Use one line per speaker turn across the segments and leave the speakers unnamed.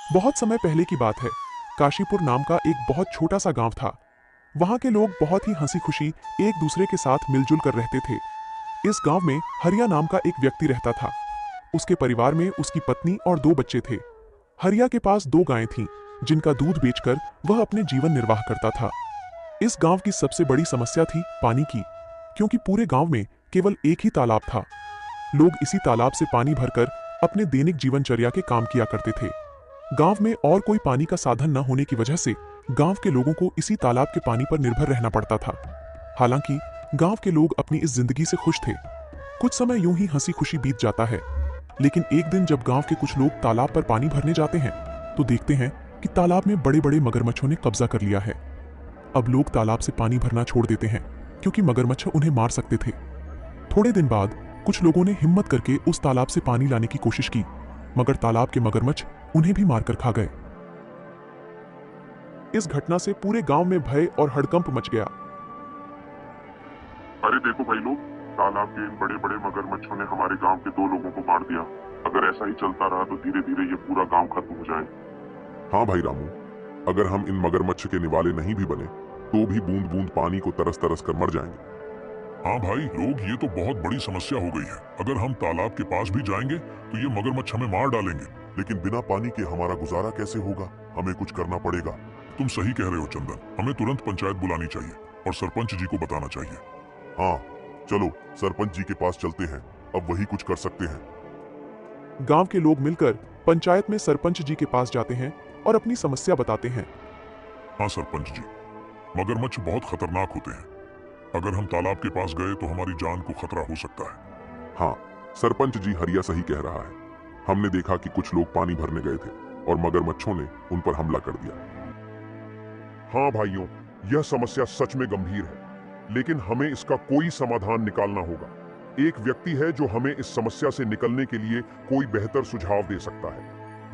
बहुत समय पहले की बात है। काशीपुर नाम का एक बहुत छोटा सा गांव था। वहां के लोग बहुत ही हंसी खुशी एक दूसरे के साथ मिलजुल कर रहते थे। इस गांव में हरिया नाम का एक व्यक्ति रहता था। उसके परिवार में उसकी पत्नी और 2 बच्चे थे। हरिया के पास 2 गायें थीं, जिनका दूध बेचकर वह अपने जीवन निर्वाह करता था। इस गांव की सबसे बड़ी समस्या थी पानी की, क्योंकि पूरे गांव में केवल एक ही तालाब था। लोग इसी तालाब से पानी भरकर अपने दैनिक जीवनचर्या के काम किया करते थे। गांव में और कोई पानी का साधन न होने की वजह से गांव के लोगों को इसी तालाब के पानी पर निर्भर रहना पड़ता था। हालांकि गांव के लोग अपनी इस जिंदगी से खुश थे। कुछ समय यूं ही हंसी खुशी बीत जाता है, लेकिन एक दिन जब गांव के कुछ लोग तालाब पर पानी भरने जाते हैं तो देखते हैं कि तालाब में बड़े बड़े मगरमच्छों ने कब्जा कर लिया है। अब लोग तालाब से पानी भरना छोड़ देते हैं, क्योंकि मगरमच्छ उन्हें मार सकते थे। थोड़े दिन बाद कुछ लोगों ने हिम्मत करके उस तालाब से पानी लाने की कोशिश की, मगर तालाब के मगरमच्छ उन्हें भी मारकर खा गए। इस घटना से पूरे गांव में भय और हड़कंप मच गया।
अरे देखो भाई लोग, तालाब के इन बड़े बड़े मगरमच्छों ने हमारे गांव के 2 लोगों को मार दिया। अगर ऐसा ही चलता रहा तो धीरे धीरे ये पूरा गांव खत्म हो जाए।
हाँ भाई रामू, अगर हम इन मगरमच्छ के निवाले नहीं भी बने तो भी बूंद बूंद पानी को तरस तरस कर मर जाएंगे।
हाँ भाई लोग, ये तो बहुत बड़ी समस्या हो गई है। अगर हम तालाब के पास भी जाएंगे तो ये मगरमच्छ हमें मार डालेंगे।
लेकिन बिना पानी के हमारा गुजारा कैसे होगा? हमें कुछ करना पड़ेगा।
तुम सही कह रहे हो चंदन, हमें तुरंत पंचायत बुलानी चाहिए और सरपंच जी को बताना चाहिए।
हाँ चलो सरपंच जी के पास चलते हैं, अब वही कुछ कर सकते हैं।
गांव के लोग मिलकर पंचायत में सरपंच जी के पास जाते हैं और अपनी समस्या बताते हैं।
हाँ सरपंच जी, मगरमच्छ बहुत खतरनाक होते हैं। अगर हम तालाब के पास गए तो हमारी जान को खतरा हो सकता है।
हाँ सरपंच जी, हरिया सही कह रहा है। हमने देखा कि कुछ लोग पानी भरने गए थे और मगरमच्छों ने उन पर हमला कर दिया। हाँ भाइयों, यह समस्या सच में गंभीर है, लेकिन हमें इसका कोई समाधान निकालना होगा। एक व्यक्ति है जो हमें इस समस्या से निकलने के लिए कोई बेहतर सुझाव दे सकता है।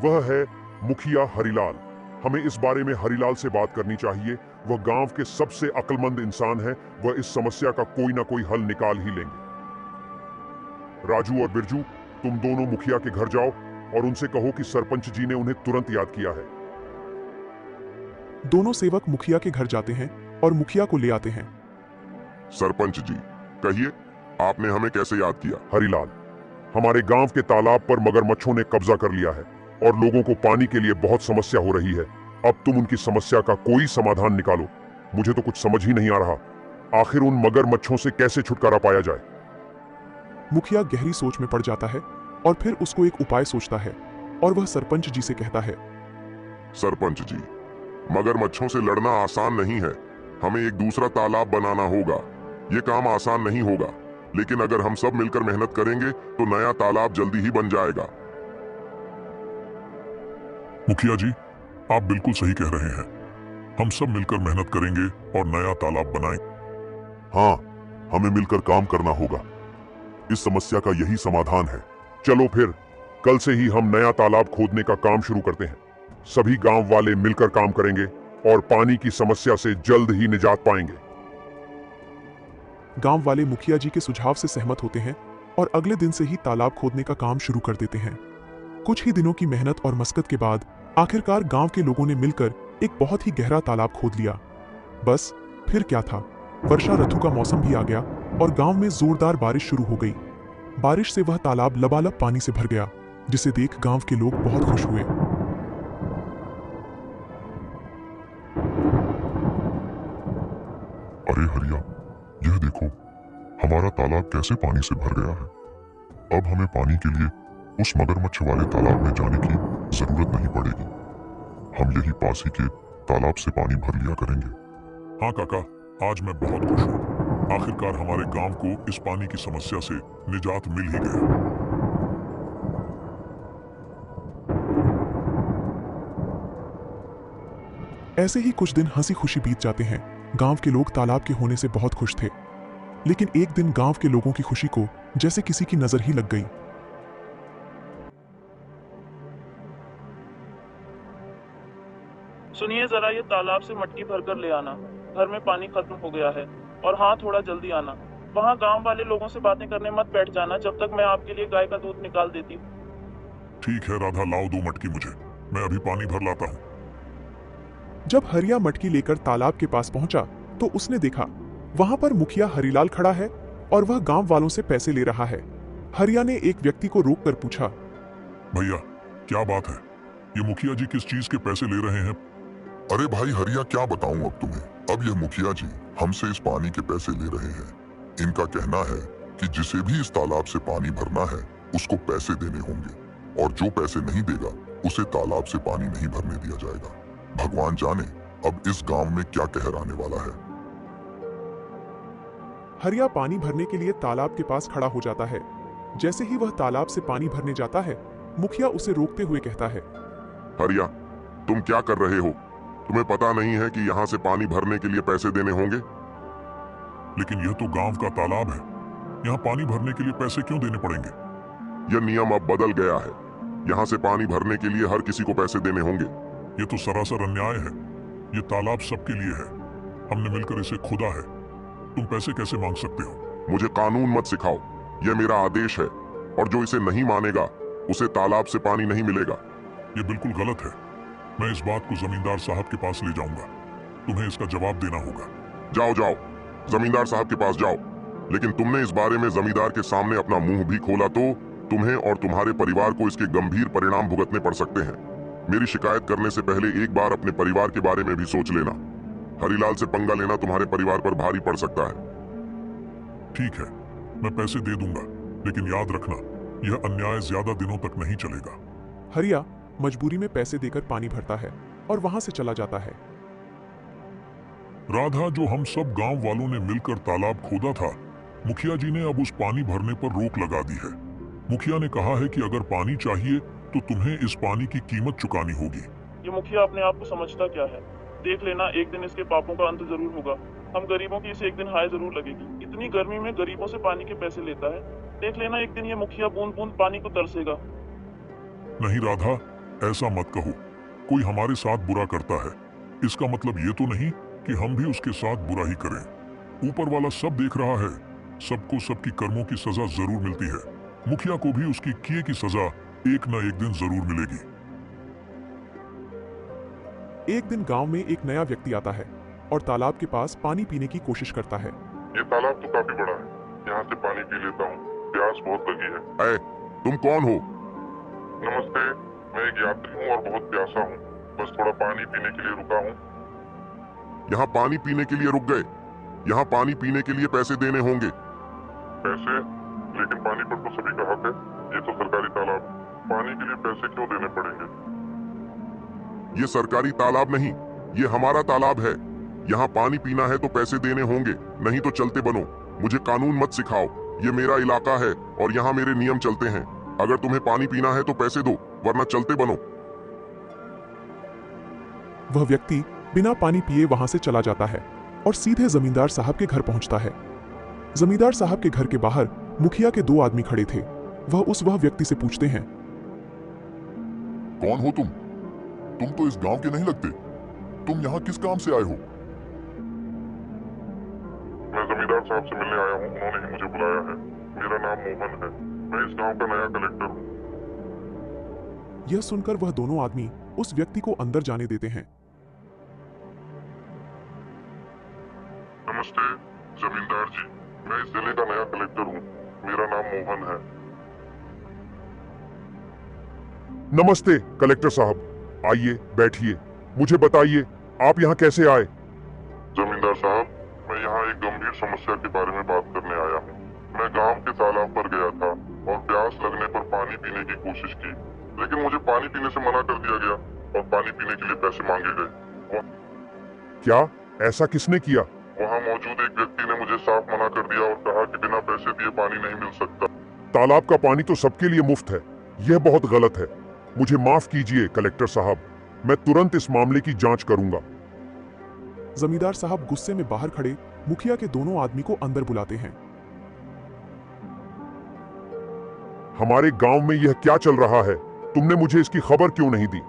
वह है मुखिया हरिलाल। हमें इस बारे में हरिलाल से बात करनी चाहिए। वह गांव के सबसे अक्लमंद इंसान है। वह इस समस्या का कोई ना कोई हल निकाल ही लेंगे। राजू और बिरजू, तुम दोनों मुखिया के घर जाओ और उनसे कहो कि सरपंच जी ने उन्हें तुरंत याद किया है।
दोनों सेवक मुखिया के घर जाते हैं और मुखिया को ले आते हैं।
सरपंच जी, कहिए आपने हमें कैसे याद किया?
हरिलाल, हमारे गांव के तालाब पर मगरमच्छों ने कब्जा कर लिया है और लोगों को पानी के लिए बहुत समस्या हो रही है। अब तुम उनकी समस्या का कोई समाधान निकालो। मुझे तो कुछ समझ ही नहीं आ रहा, आखिर उन मगरमच्छों से कैसे छुटकारा पाया जाए।
मुखिया गहरी सोच में पड़ जाता है और फिर उसको एक उपाय सोचता है और वह सरपंच जी से कहता है।
सरपंच जी, मगरमच्छों से लड़ना आसान नहीं है। हमें एक दूसरा तालाब बनाना होगा। ये काम आसान नहीं होगा, लेकिन अगर हम सब मिलकर मेहनत करेंगे तो नया तालाब जल्दी ही बन जाएगा।
मुखिया जी, आप बिल्कुल सही कह रहे हैं। हम सब मिलकर मेहनत करेंगे और नया तालाब बनाएंगे।
हाँ, हमें मिलकर काम करना होगा। इस समस्या का यही समाधान है।
चलो फिर कल से ही हम नया तालाब खोदने का काम शुरू करते हैं। सभी गांव वाले मिलकर काम करेंगे और पानी की समस्या से जल्द ही निजात पाएंगे।
गांव वाले मुखिया जी के सुझाव से सहमत होते हैं और अगले दिन से ही तालाब खोदने का काम शुरू कर देते हैं। कुछ ही दिनों की मेहनत और मशक्कत के बाद आखिरकार गांव के लोगों ने मिलकर एक बहुत ही गहरा तालाब खोद लिया। बस फिर क्या था, वर्षा ऋतु का मौसम भी आ गया और गांव में जोरदार बारिश शुरू हो गई। बारिश से वह तालाब लबालब पानी से भर गया, जिसे देख गांव के लोग बहुत खुश हुए।
अरे हरिया, यह देखो, हमारा तालाब कैसे पानी से भर गया है। अब हमें पानी के लिए उस मगरमच्छ वाले तालाब में जाने की जरूरत नहीं पड़ेगी। हम यही पास ही के तालाब से पानी भर लिया करेंगे। हाँ काका, आज मैं बहुत खुश हूँ। आखिरकार हमारे गांव को इस पानी की समस्या से निजात मिल ही गया।
ऐसे ही कुछ दिन हंसी खुशी बीत जाते हैं। गांव के लोग तालाब के होने से बहुत खुश थे, लेकिन एक दिन गांव के लोगों की खुशी को जैसे किसी की नजर ही लग गई।
सुनिए जरा, ये तालाब से मटकी भरकर ले आना। घर में पानी खत्म हो गया है। और हाँ, थोड़ा जल्दी आना। वहाँ गांव वाले लोगों से बातें करने मत बैठ जाना जब तक मैं आपके लिए गाय का दूध निकाल देती हूँ।
ठीक है राधा, लाओ 2 मटकी मुझे।
मैं अभी पानी भर लाता हूँ।
जब हरिया मटकी लेकर तालाब के पास पहुंचा तो उसने देखा वहां पर मुखिया हरिलाल खड़ा है और वह गांव वालों से पैसे ले रहा है। हरिया ने एक व्यक्ति को रोककर पूछा,
भैया क्या बात है, ये मुखिया जी किस चीज के पैसे ले रहे हैं?
अरे भाई हरिया, क्या बताऊं अब तुम्हें। अब ये मुखिया जी हमसे इस पानी के पैसे ले रहे हैं। इनका कहना है कि जिसे भी इस तालाब से पानी भरना है उसको पैसे देने होंगे, और जो पैसे नहीं देगा उसे तालाब से पानी नहीं भरने दिया जाएगा। भगवान जाने अब इस गांव में क्या कहर आने वाला है।
हरिया पानी भरने के लिए तालाब के पास खड़ा हो जाता है। जैसे ही वह तालाब से पानी भरने जाता है, मुखिया उसे रोकते हुए कहता है,
हरिया तुम क्या कर रहे हो? तुम्हें पता नहीं है कि यहाँ से पानी भरने के लिए पैसे देने होंगे? लेकिन यह तो गांव का तालाब है, यहाँ पानी भरने के लिए पैसे क्यों देने पड़ेंगे? यह नियम अब बदल गया है। यहाँ से पानी भरने के लिए हर किसी को पैसे देने होंगे। ये तो सरासर अन्याय है। ये तालाब सबके लिए है, हमने मिलकर इसे खोदा है। तुम पैसे कैसे मांग सकते हो? मुझे कानून मत सिखाओ, यह मेरा आदेश है, और जो इसे नहीं मानेगा उसे तालाब से पानी नहीं मिलेगा। ये बिल्कुल गलत है। मैं इस बात को जमींदार साहब के पास ले जाऊंगा। तुम्हें इसका जवाब देना होगा। जाओ जाओ, जमींदार साहब के पास जाओ। लेकिन तुमने इस बारे में जमींदार के सामने अपना मुंह भी खोला तो तुम्हें और तुम्हारे परिवार को इसके गंभीर परिणाम भुगतने पड़ सकते हैं। मेरी शिकायत करने से पहले एक बार अपने परिवार के बारे में भी सोच लेना। हरिलाल से पंगा लेना तुम्हारे परिवार पर भारी पड़ सकता है। ठीक है, मैं पैसे दे दूंगा, लेकिन याद रखना यह अन्याय ज्यादा दिनों तक नहीं चलेगा।
हरिया मजबूरी में पैसे देकर पानी भरता है और वहां से चला जाता है।
राधा, जो हम सब गांव वालों ने मिलकर तालाब खोदा था, मुखिया जी ने अब उस पानी भरने पर रोक लगा दी है। मुखिया ने कहा है कि अगर पानी चाहिए तो तुम्हें इस पानी की कीमत चुकानी होगी।
ये मुखिया अपने आप को समझता क्या है? देख लेना, एक दिन इसके पापों का अंत जरूर होगा। हम गरीबों की इसे एक दिन हाय जरूर लगेगी। इतनी गर्मी में गरीबों से पानी के पैसे लेता है। देख लेना, एक दिन ये मुखिया बूंद बूंद पानी को तरसेगा।
नहीं राधा, ऐसा मत कहो। कोई हमारे साथ बुरा करता है, इसका मतलब ये तो नहीं कि हम भी उसके साथ बुरा ही करें। ऊपर वाला सब देख रहा है, सबको सबकी कर्मों की सजा जरूर मिलती है। मुखिया को भी उसकी किए की सजा एक न एक दिन जरूर मिलेगी।
एक दिन गांव में एक नया व्यक्ति आता है और तालाब के पास पानी पीने की कोशिश करता है।
ये तालाब तो काफी बड़ा है, यहाँ से पानी पी लेता हूँ, प्यास बहुत लगी है।
ऐ, तुम कौन हो?
नमस्ते, मैं एक यात्री हूँ और बहुत प्यासा हूँ। बस थोड़ा पानी पीने के लिए रुका हूँ।
यहाँ पानी पीने के लिए रुक गए? यहाँ पानी पीने के लिए पैसे देने होंगे।
पैसे? लेकिन पानी पर तो सभी का हक है। ये तो सरकारी तालाब, पानी के लिए पैसे क्यों देने पड़ेंगे?
ये सरकारी तालाब नहीं, ये हमारा तालाब है। यहाँ पानी पीना है तो पैसे देने होंगे, नहीं तो चलते बनो। मुझे कानून मत सिखाओ, ये मेरा इलाका है और यहाँ मेरे नियम चलते हैं। अगर तुम्हें पानी पीना है तो पैसे दो, वरना चलते बनो।
वह व्यक्ति बिना पानी पिए वहां से चला जाता है और सीधे जमींदार साहब के घर पहुंचता है। जमींदार साहब के घर के बाहर मुखिया के दो आदमी खड़े थे। वह व्यक्ति से पूछते हैं,
कौन हो तुम? तुम तो इस गांव के नहीं लगते। तुम यहाँ किस काम से आए हो?
मैं जमींदार साहब से मिलने आया हूँ, उन्होंने ही मुझे बुलाया है। मेरा नाम मोहन है, मैं इस गांव का नया कलेक्टर हूँ।
यह सुनकर वह दोनों आदमी उस व्यक्ति को अंदर जाने देते हैं।
नमस्ते जमींदार जी, मैं इस जिले का नया कलेक्टर हूँ। मेरा नाम मोहन है। नमस्ते कलेक्टर साहब, आइए बैठिए। मुझे बताइए आप यहाँ कैसे आए? जमींदार साहब, मैं यहाँ एक गंभीर समस्या के बारे में बात करने आया हूँ। मैं गांव के तालाब पर गया था और प्यास लगने पर पानी पीने की कोशिश की, लेकिन मुझे पानी पीने से मना कर दिया गया और पानी पीने के लिए पैसे मांगे गए। क्या ऐसा किसने किया? वहाँ मौजूद एक व्यक्ति ने मुझे साफ मना कर दिया और कहा कि बिना पैसे दिए पानी नहीं मिल सकता। तालाब का पानी तो सबके लिए मुफ्त है, यह बहुत गलत है। मुझे माफ कीजिए कलेक्टर साहब, मैं तुरंत इस मामले की जांच करूंगा।
जमींदार साहब गुस्से में बाहर खड़े मुखिया के दोनों आदमी को अंदर बुलाते हैं।
हमारे गांव में यह क्या चल रहा है? तुमने मुझे इसकी खबर क्यों नहीं दी?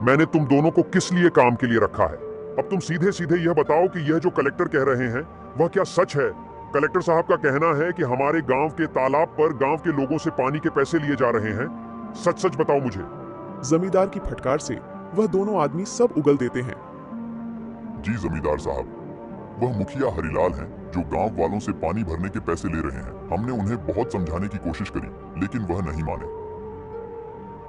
मैंने तुम दोनों को किस लिए काम के लिए रखा है? अब तुम सीधे सीधे यह बताओ कि यह जो कलेक्टर कह रहे हैं वह क्या सच है? कलेक्टर साहब का कहना है कि हमारे गांव के तालाब पर गांव के लोगों से पानी के पैसे लिए जा रहे हैं। सच सच बताओ मुझे।
जमींदार की फटकार से वह दोनों आदमी सब उगल देते हैं।
जी जमींदार साहब, वह मुखिया हरिलाल हैं जो गांव वालों से पानी भरने के पैसे ले रहे हैं। हमने उन्हें बहुत समझाने की कोशिश करी, लेकिन वह नहीं माने।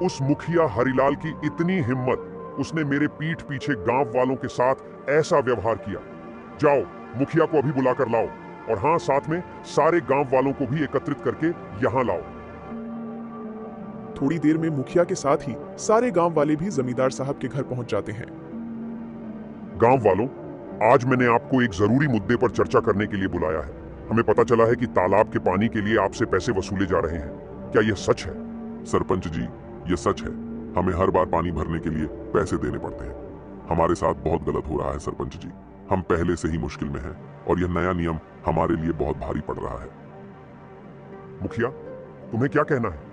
उस मुखिया हरिलाल की इतनी हिम्मत, उसने मेरे पीठ पीछे गांव वालों के साथ ऐसा व्यवहार किया। जाओ, मुखिया को अभी बुला कर लाओ, और हाँ, साथ में सारे गांव वालों को भी एकत्रित करके यहाँ लाओ।
थोड़ी देर में मुखिया के साथ ही सारे गांव वाले भी जमींदार साहब के घर पहुंच जाते हैं।
गांव वालों, आज मैंने आपको एक जरूरी मुद्दे पर चर्चा करने के लिए बुलाया है। हमें पता चला है कि तालाब के पानी के लिए आपसे पैसे वसूले जा रहे हैं। क्या यह सच है?
सरपंच जी, ये सच है। हमें हर बार पानी भरने के लिए पैसे देने पड़ते हैं। हमारे साथ बहुत गलत हो रहा है सरपंच जी। हम पहले से ही मुश्किल में हैं और यह नया नियम हमारे लिए बहुत भारी पड़ रहा है।
मुखिया, तुम्हें क्या कहना है?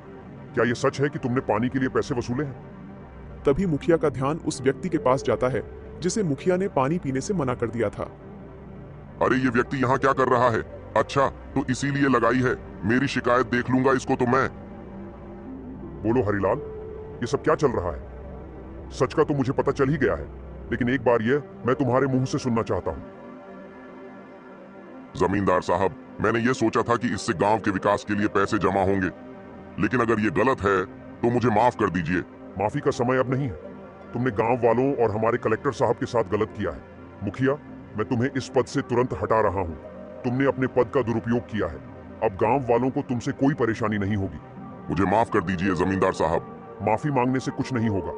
क्या यह सच है कि तुमने पानी के लिए पैसे वसूले हैं?
तभी मुखिया का ध्यान उस व्यक्ति के पास जाता है जिसे मुखिया ने पानी पीने से मना कर दिया था।
अरे ये व्यक्ति यहाँ क्या कर रहा है? अच्छा, तो इसीलिए लगाई है। मेरी शिकायत देख लूंगा इसको तो मैं।
बोलो हरिलाल, ये सब क्या चल रहा है? सच का तो मुझे पता चल ही गया है, लेकिन एक बार यह मैं तुम्हारे मुंह से सुनना चाहता हूं।
जमींदार साहब, मैंने ये सोचा था कि इससे गांव के विकास के लिए पैसे जमा होंगे, लेकिन अगर ये गलत है तो मुझे माफ कर दीजिए।
माफी का समय अब नहीं है। तुमने गांव वालों और हमारे कलेक्टर साहब के साथ गलत किया है। मुखिया, मैं तुम्हें इस पद से तुरंत हटा रहा हूं। तुमने अपने पद का दुरुपयोग किया है। अब गांव वालों को तुमसे कोई परेशानी नहीं होगी।
मुझे माफ कर दीजिए जमींदार साहब।
माफी मांगने से कुछ नहीं होगा।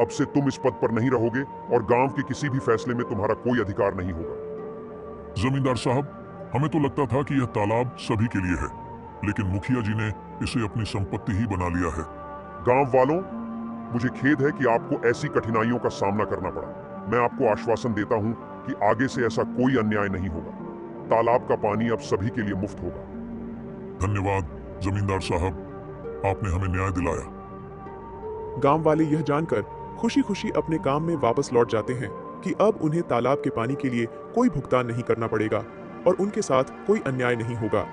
अब से तुम इस पद पर नहीं रहोगे और गांव के किसी भी फैसले में तुम्हारा कोई अधिकार नहीं होगा।
जमींदार साहब, हमें तो लगता था कि यह तालाब सभी के लिए है, लेकिन मुखिया जी ने इसे अपनी संपत्ति ही बना लिया है।
गांव वालों, मुझे खेद है कि आपको ऐसी कठिनाइयों का सामना करना पड़ा। मैं आपको आश्वासन देता हूं कि आगे से ऐसा कोई अन्याय नहीं होगा। तालाब का पानी अब सभी के लिए मुफ्त होगा।
धन्यवाद जमींदार साहब, आपने हमें न्याय दिलाया।
गांव वाले यह जानकर खुशी खुशी अपने काम में वापस लौट जाते हैं कि अब उन्हें तालाब के पानी के लिए कोई भुगतान नहीं करना पड़ेगा और उनके साथ कोई अन्याय नहीं होगा।